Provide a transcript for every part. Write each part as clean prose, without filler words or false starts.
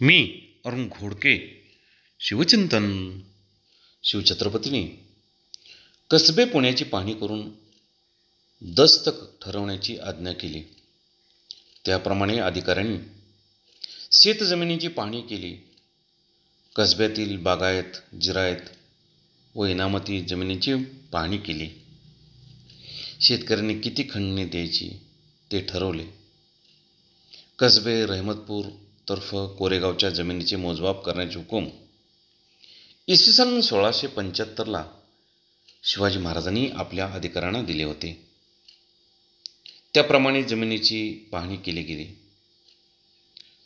मी अरुण घोडके. शिवचिंतन. शिवछत्रपतींनी कसबे पुण्याची पाहणी करून दस्तक ठरवण्याची आज्ञा केली. त्याप्रमाणे अधिकाऱ्यांनी शेतजमिनीची पाहणी केली. कसब्यातील बागायत, जिरायत व इनामती जमिनीची पाहणी केली. शेतकऱ्यांनी किती खंडणी द्यायची ते ठरवले. कसबे रहमतपूर तर्फ कोरेगावच्या जमिनीचे मोजमाप करण्याचे हुकूम इसवी सन 1675ला शिवाजी महाराजांनी आपल्या अधिकाऱ्यांना दिले होते. त्याप्रमाणे जमिनीची पाहणी केली गेली.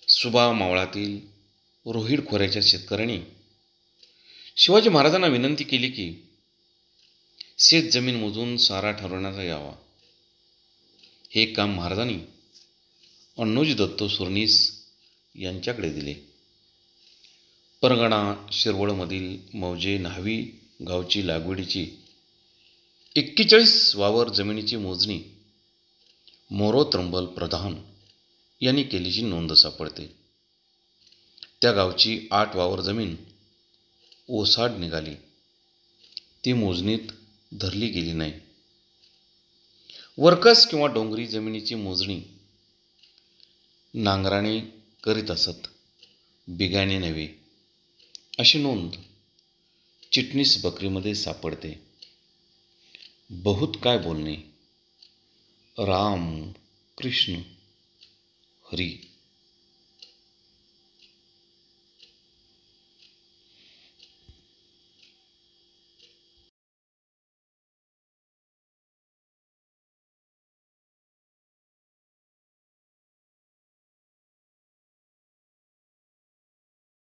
सुबा मावळातील रोहिड खोऱ्याच्या शेतकऱ्यांनी शिवाजी महाराजांना विनंती केली की शेत जमीन मोजून सारा ठरवण्यात यावा. हे काम महाराजांनी अण्णोजी दत्तो सुर्नीस यांच्याकडे दिले. परगणा शिरवळमधील मौजे न्हावी गावची लागवडीची 41 वावर जमिनीची मोजणी मोरो त्रंबल प्रधान यांनी केल्याची नोंद सापडते. त्या गावची 8 वावर जमीन ओसाड निघाली. ती मोजणीत धरली गेली नाही. वरकस किंवा डोंगरी जमिनीची मोजणी नांगराने करीत असत, बिगाने नव्हे, अशी नोंद चिटणीस बकरीमध्ये सापडते. बहुत काय बोलणे. राम कृष्ण हरी.